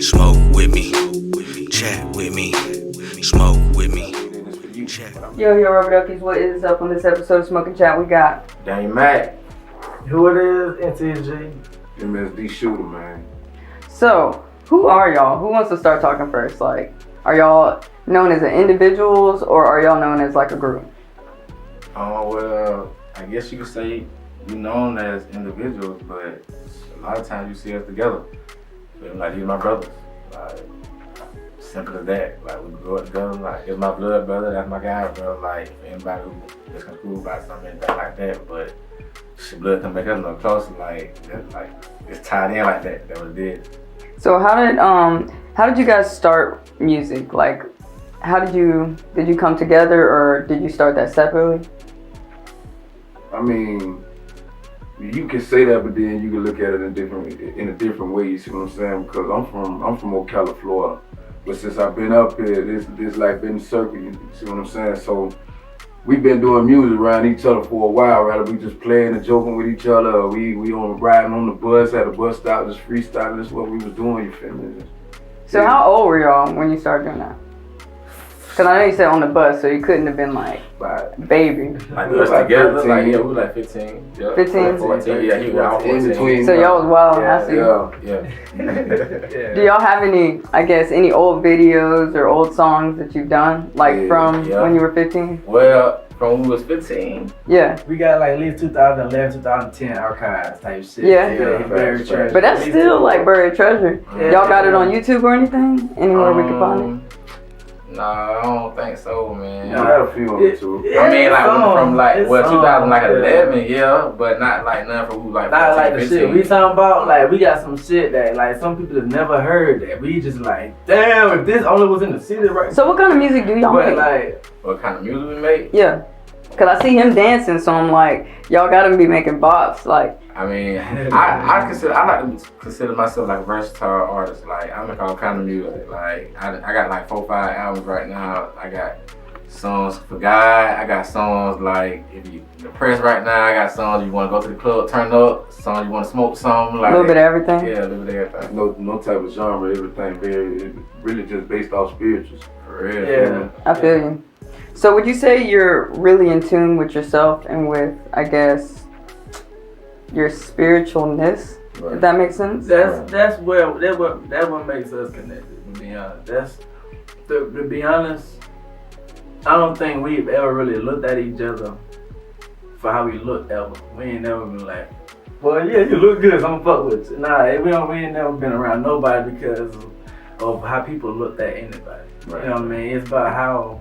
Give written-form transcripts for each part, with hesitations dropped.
Smoke with me, chat with me, smoke with me. Yo, Rubber Duckies, what is up on this episode of Smoking Chat? We got Dang Mac. Who it is, NTG. MSD Shooter, man. So, who are y'all? Who wants to start talking first? Like, are y'all known as individuals or are y'all known as like a group? Well, I guess you could say we're known as individuals, but a lot of times you see us together. Like, these are my brothers. Like, simple as that. Like, we grew up together. Like, it's my blood brother, that's my guy, bro. Like, for anybody who is confused about something, anything like that, but shit, blood can make us no closer. Like, it's tied in like that. That was it did. So how did you guys start music? Like, did you come together or did you start that separately? I mean, you can say that, but then you can look at it in a different way. You see what I'm saying? Because I'm from Ocala, Florida, but since I've been up here, this like been circle. You see what I'm saying? So we've been doing music around each other for a while. Rather we just playing and joking with each other. Or we on riding on the bus at a bus stop, just freestyling. That's what we was doing. You feel me? So how old were y'all when you started doing that? Because I know you said on the bus, so you couldn't have been like baby. Like, we was together, like, yeah, we were like 15. Yeah. 15? 14, yeah, he was 14. So y'all was wild, I see. Yeah. Do y'all have any old videos or old songs that you've done? Like from when you were 15? Well, from when we was 15? Yeah. We got like at least 2011, 2010 archives type shit. Yeah. Buried treasure. But that's still like buried treasure. Yeah. Y'all got it on YouTube or anything? Anywhere we can find it? Nah, I don't think so, man. You got a few on YouTube. I mean, like, from like, 2011, yeah, but not like none from who like 14, Not like the 15. shit we talking about. Like, we got some shit that like some people have never heard that. We just like, damn, if this only was in the city right. So what kind of music do y'all But make? like, What kind of music we make? Yeah. Cause I see him dancing, so I'm like, y'all gotta be making bops. Like, I mean, I like to consider myself like a versatile artist. Like, I make all kind of music. Like, I got like 4 or 5 albums right now. I got songs for God. I got songs like if you depressed right now. I got songs you want to go to the club, turn up. Songs you want to smoke something. Like a little bit of everything. Yeah, a little bit of everything. No type of genre. Everything very really just based off spirituals. For real. yeah. I feel you. So would you say you're really in tune with yourself and with, I guess, your spiritualness? Right. If that makes sense. That's what makes us connected. To be honest, to be honest, I don't think we've ever really looked at each other for how we look ever. We ain't never been like, well, yeah, you look good, so I'm fuck with you. Nah, we ain't never been around nobody because of how people looked at anybody. Right. You know what I mean? It's about how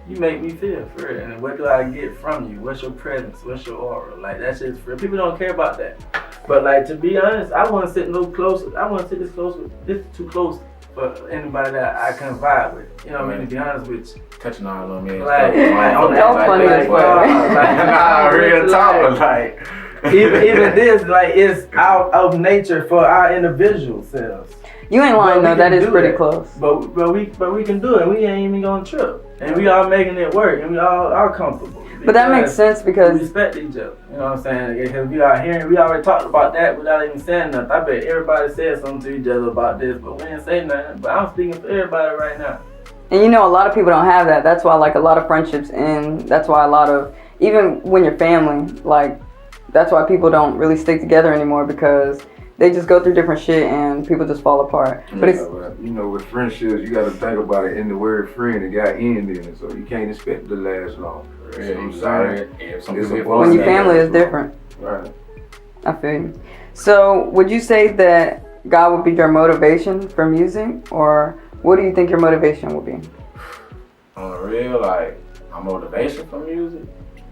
you make me feel, for real. And what do I get from you? What's your presence? What's your aura? Like, that shit's for real. People don't care about that. But like, to be honest, I wouldn't sit no closer. I wouldn't sit this too close for anybody that I can vibe with. You know what I mean? To be honest with you. Touching all on me. Like, on that funny as fuck. Nah, real talk. Like, even this, like, it's out of nature for our individual selves. You ain't lying though. That is pretty close. But we can do it. We ain't even gonna trip, and we all making it work, and we all are comfortable. But that makes sense We because respect each other. You know what I'm saying? Because we already talked about that without even saying nothing. I bet everybody said something to each other about this, but we didn't say nothing. But I'm speaking for everybody right now. and you know a lot of people don't have that. That's why like a lot of friendships end. That's why a lot of even when you're family, like that's why people don't really stick together anymore because they just go through different shit and people just fall apart. But it's You know, with friendships, you got to think about it in the word friend. It got end in it, so you can't expect it to last long. yeah, I'm you sorry. when your family is different. Right. I feel you. So would you say that God would be your motivation for music, or what do you think your motivation will be? On the real, like, my motivation for music,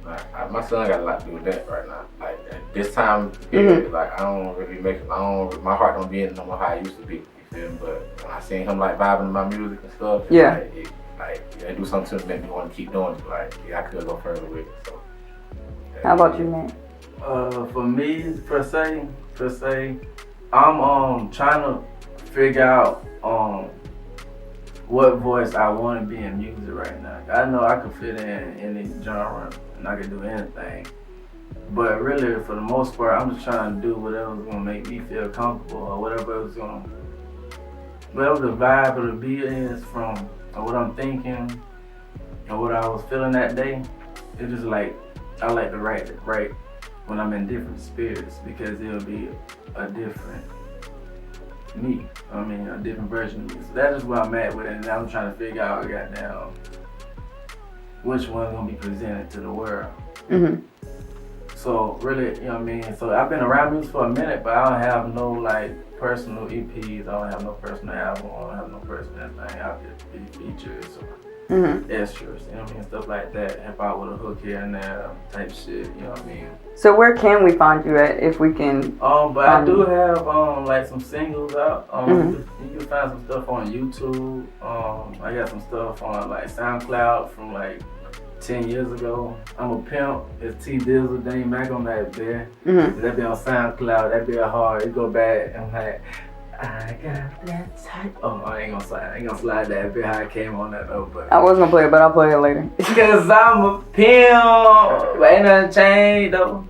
like, my son got a lot to do with that right now. Like, at this time period, like, I don't really my heart don't be in no more how it used to be, you feel me? But when I seen him, like, vibing to my music and stuff, Yeah. It do something to make me want to keep doing it. Like, yeah, I could go further with it, so. How about you, man? For me, per se, I'm trying to figure out what voice I want to be in music right now. I know I can fit in any genre and I can do anything. But really, for the most part, I'm just trying to do whatever's gonna make me feel comfortable or whatever is gonna whatever the vibe of the beat is from what I'm thinking and what I was feeling that day, it's just like I like to write it right when I'm in different spirits because it'll be a different me. I mean, a different version of me. So that's just where I'm at with it, and I'm trying to figure out, goddamn, which one's gonna be presented to the world. Mm-hmm. So really, you know what I mean? So I've been around music for a minute, but I don't have no like personal EPs. I don't have no personal album. I don't have no personal anything. I'll just be features or extras, you know what I mean? Stuff like that. Help out with a hook here and there type shit, you know what I mean? So where can we find you at if we can? But I do have like some singles out. You can find some stuff on YouTube. I got some stuff on like SoundCloud from like 10 years ago. I'm a Pimp. It's T Dizzle, Dane Mac on that there. That be on SoundCloud. That be a hard. It go back. I'm like, I got that type. Oh, I ain't gonna slide that bit how I came on that though. But I was gonna play it, but I'll play it later. Cause I'm a pimp. But ain't nothing changed though.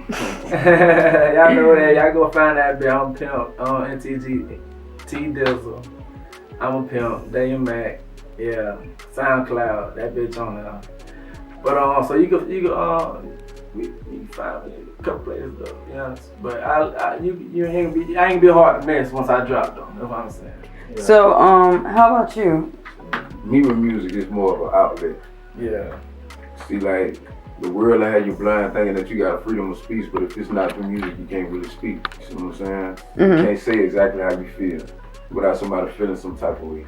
Y'all know that. Y'all go find that bit. I'm a Pimp. NTG T Dizzle. I'm a Pimp. Dane Mac. Yeah. SoundCloud. That bitch on there. But so you can find me a couple places though, to be honest. But I ain't gonna be hard to miss once I drop though. That's what I'm saying. Yeah. So how about you? Me with music is more of an outlet. Yeah. See, like the world will have you blind thinking that you got freedom of speech, but if it's not through music, you can't really speak. You see what I'm saying? You can't say exactly how you feel without somebody feeling some type of way.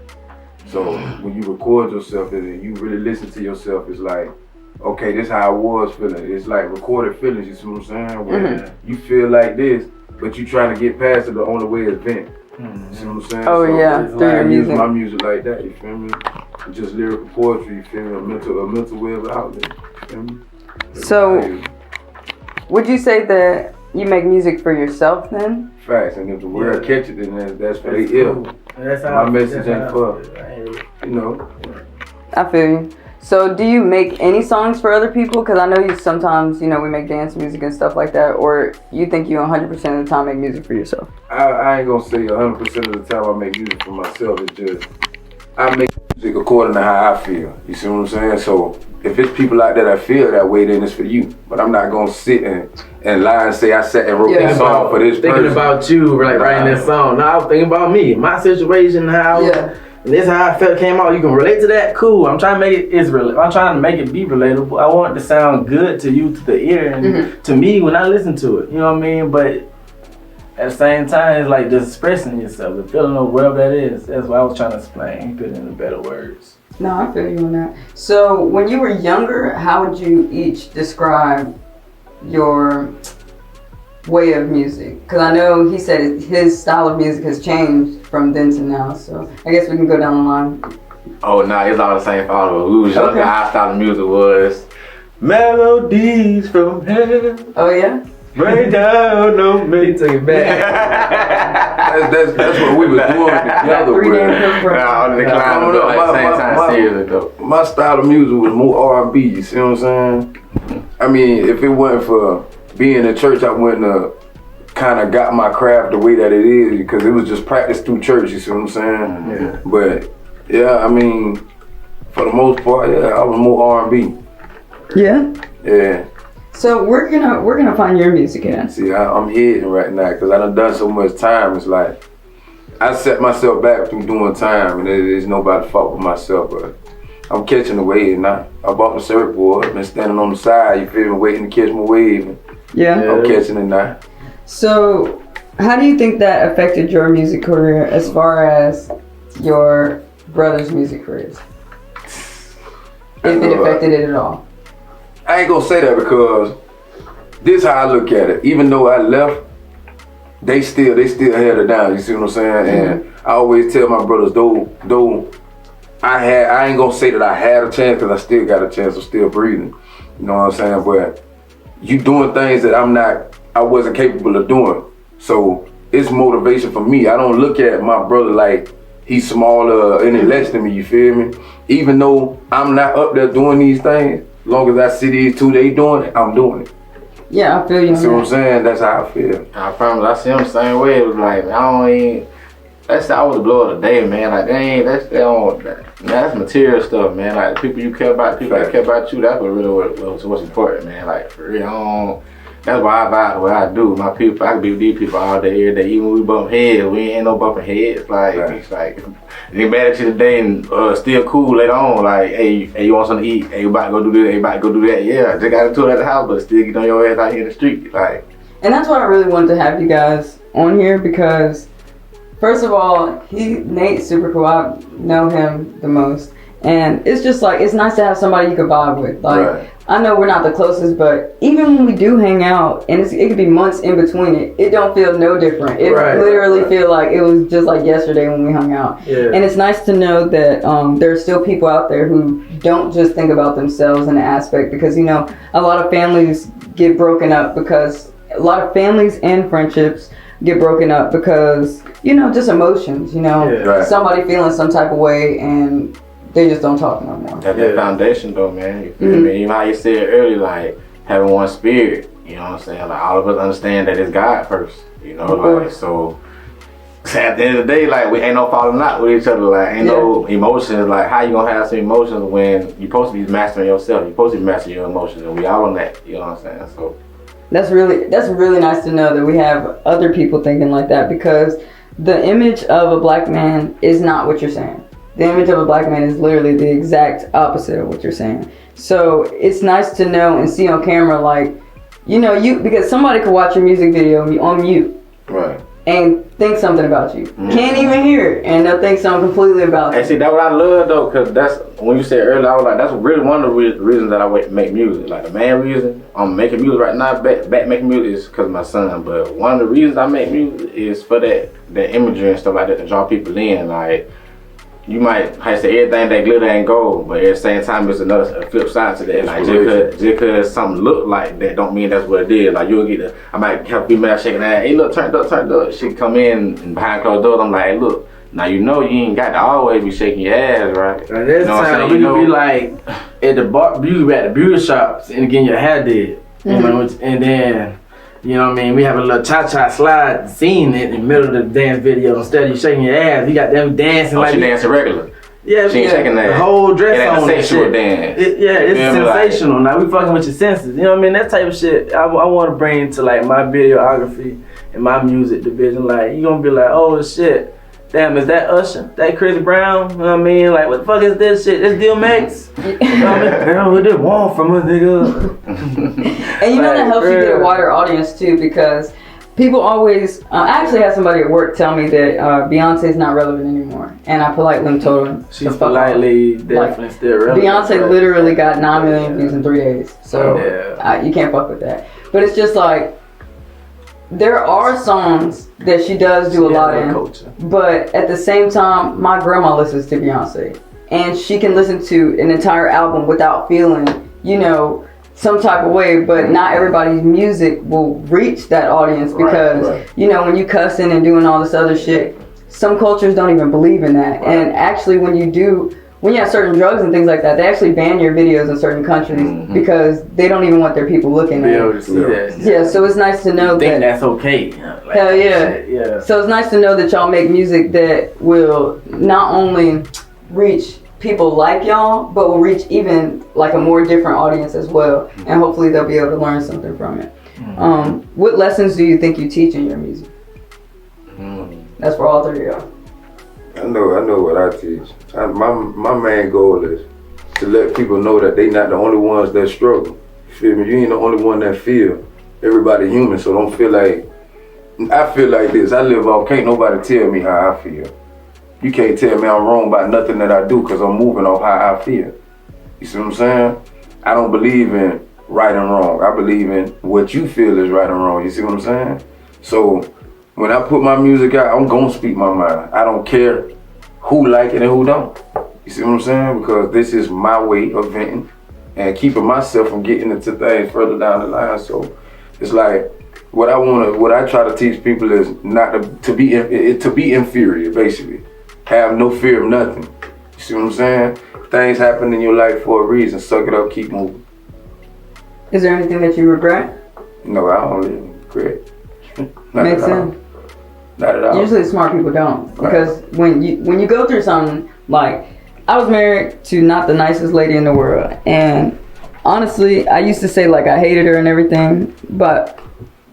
So when you record yourself and you really listen to yourself, it's like, okay, this is how I was feeling. It's like recorded feelings, you see what I'm saying? Where you feel like this, but you trying to get past it the only way is vent. You see what I'm saying? Oh, so yeah, through your music. I use my music like that, you feel me? Just lyrical poetry, you feel me? A mental way of outlet, you feel me? So, would you say that you make music for yourself then? Facts, and if the world catch it, then that's for they ill. My message ain't for, you know. I feel you. So do you make any songs for other people? Because I know you sometimes, you know, we make dance music and stuff like that. Or you think you 100% of the time make music for yourself? I ain't gonna say 100% of the time I make music for myself. It's just, I make music according to how I feel. You see what I'm saying? So if it's people out there that feel that way, then it's for you. But I'm not gonna sit and lie and say I sat and wrote this song for this person. Thinking about you, like writing this song. No, I was thinking about me, my situation, how... Yeah. And this is how I felt came out. You can relate to that? Cool. I'm trying to make it I'm trying to make it be relatable. I want it to sound good to you, to the ear, and to me when I listen to it. You know what I mean? But at the same time, it's like just expressing yourself, the feeling of whatever that is. That's what I was trying to explain. Put it into better words. No, I feel you on that. So when you were younger, how would you each describe your way of music? Because I know he said his style of music has changed from then to now, so I guess we can go down the line. Oh, nah, it's all the same follow. We was younger, our style of music was melodies from heaven. Oh yeah? Rain down on me. Take it back. that's what we were doing together, bro. My style of music was more R&B, you see what I'm saying? I mean, if it wasn't for being in church, I wouldn't have kind of got my craft the way that it is because it was just practice through church, you see what I'm saying? Yeah. But yeah, I mean, for the most part, yeah, I was more R&B. Yeah? Yeah. So we're gonna find your music in. See, I'm hitting right now because I done so much time. It's like I set myself back through doing time, and there's nobody's fault but myself. But I'm catching the wave now. I bought the surfboard, been standing on the side, you feel me, waiting to catch my wave. Yeah. I'm catching it now. So, how do you think that affected your music career as far as your brother's music careers? If it affected it at all? I ain't gonna say that because this how I look at it. Even though I left, they still held it down. You see what I'm saying? And I always tell my brothers, though I ain't gonna say that I had a chance because I still got a chance. I'm still breathing. You know what I'm saying? But you doing things that I wasn't capable of doing. So it's motivation for me. I don't look at my brother like he's smaller any less than me, you feel me? Even though I'm not up there doing these things, as long as I see these two, they doing it, I'm doing it. Yeah, I feel you. See what I'm saying? That's how I feel. I promise, I see him the same way. It was like, that's always the blow of the day, man. Like, that's material stuff, man. Like, the people you care about, people that care about you, that's what really what's important, man. Like, for real, that's why I vibe the way I do. My people, I can be with these people all day, every day. Even when we bump heads, we ain't no bumping heads. Like, it's like, they mad at you today and still cool later on. Like, hey, you want something to eat? Hey, you about to go do this? Hey, you about to go do that? Yeah, just got into it at the house, but still get on your ass out here in the street. Like, and that's why I really wanted to have you guys on here because, first of all, Nate's super cool. I know him the most. And it's just like, it's nice to have somebody you can vibe with. Like, I know we're not the closest, but even when we do hang out, and it could be months in between it don't feel no different. It literally feel like it was just like yesterday when we hung out. Yeah. And it's nice to know that there's still people out there who don't just think about themselves in an aspect, because, you know, a lot of families get broken up because a lot of families and friendships get broken up because, you know, just emotions, you know, somebody feeling some type of way and they just don't talk no more. That's the foundation though, man. You feel me? Even how you said earlier, like having one spirit, you know what I'm saying? Like all of us understand that it's God first, you know, like so at the end of the day, like we ain't no falling out with each other, like ain't no emotions. Like how you gonna have some emotions when you supposed to be mastering yourself, you supposed to be mastering your emotions, and we all on that, you know what I'm saying? So that's really nice to know that we have other people thinking like that, because the image of a black man is not what you're saying. The image of a black man is literally the exact opposite of what you're saying. So it's nice to know and see on camera, like, you know, because somebody could watch your music video on mute. Right. And think something about you. Can't even hear it, and they'll think something completely about you. And see, that's what I love though, because that's, when you said earlier, I was like, that's really one of the reasons that I make music. Like the main reason I'm making music right now, back making music, is because of my son. But one of the reasons I make music is for that imagery and stuff like that, to draw people in. Like, you might say everything that glitter ain't gold, but at the same time, it's a flip side to that. Like just because something look like that, don't mean that's what it is. Like I might have female shaking that, hey look, turned up. She come in and behind closed doors, I'm like, hey look, now you know you ain't got to always be shaking your ass, right? And there's time we could be like at the beauty shops and getting your hair did, you know, and then, you know what I mean, we have a little cha-cha slide scene in the middle of the dance video. Instead of you shaking your ass, you got them dancing like... she dancing regular. Yeah, she ain't shaking that. The whole dress on and shit. Dance. It's sensational. Like, now we fucking with your senses. You know what I mean? That type of shit I want to bring to like my videography and my music division. Like, you gonna be like, oh shit, damn, is that Usher? That Chris Brown? You know what I mean? Like, what the fuck is this shit? This DMX? You know what I mean? Girl, what did want from a nigga? And you know, that helps you get a wider audience too, because people always, I actually had somebody at work tell me that Beyonce's not relevant anymore, and I politely told him. She's politely definitely still relevant. Beyonce literally got 9 million views in 3 days, so you can't fuck with that. But it's just like, there are songs that she does do a lot in, but at the same time, my grandma listens to Beyonce, and she can listen to an entire album without feeling, you know, some type of way, but not everybody's music will reach that audience, because you know, when you cussing and doing all this other shit, some cultures don't even believe in that. And actually when you have certain drugs and things like that, they actually ban your videos in certain countries because they don't even want their people looking at it. Yeah, so it's nice to know that that's okay. Like, hell yeah. So it's nice to know that y'all make music that will not only reach people like y'all, but will reach even like a more different audience as well, and hopefully they'll be able to learn something from it. What lessons do you think you teach in your music? That's for all three of y'all. I know what I teach. My main goal is to let people know that they not the only ones that struggle. You feel me? You ain't the only one that feel. Everybody human, so don't feel like, I feel like this. I live off, can't nobody tell me how I feel. You can't tell me I'm wrong about nothing that I do, because I'm moving off how I feel. You see what I'm saying? I don't believe in right and wrong. I believe in what you feel is right and wrong. You see what I'm saying? So when I put my music out, I'm gonna speak my mind. I don't care who like it and who don't. You see what I'm saying? Because this is my way of venting and keeping myself from getting into things further down the line. So it's like, what I try to teach people is not to be inferior, basically. Have no fear of nothing. You see what I'm saying? Things happen in your life for a reason. Suck it up, keep moving. Is there anything that you regret? No, I don't really regret. Makes sense. Not at all. Usually smart people don't, because when you go through something, like, I was married to not the nicest lady in the world, and honestly, I used to say like I hated her and everything, but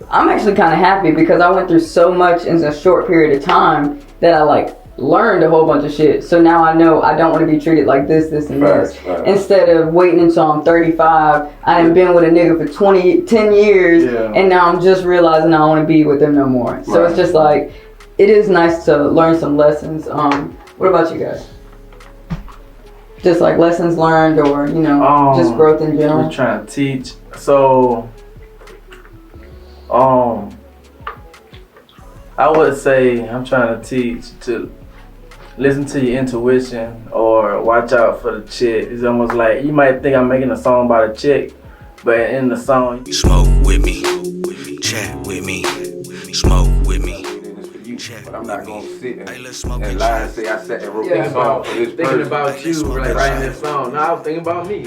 I'm actually kind of happy because I went through so much in a short period of time that I like learned a whole bunch of shit. So now I know I don't want to be treated like this, and this. Instead of waiting until I'm 35, I done been with a nigga for 10 years, and now I'm just realizing I don't want to be with them no more. So it's just like, it is nice to learn some lessons. What about you guys? Just like lessons learned, or just growth in general. We're trying to teach. So, I would say I'm trying to teach to listen to your intuition or watch out for the chick. It's almost like you might think I'm making a song about a chick, but in the song, Smoke with me, chat with me, smoke with me. But I'm not gonna sit Hey, let's smoke and and lie and chat. say I sat and wrote Yeah. this song for this thinking person. about you, like writing this song. No, I was thinking about me.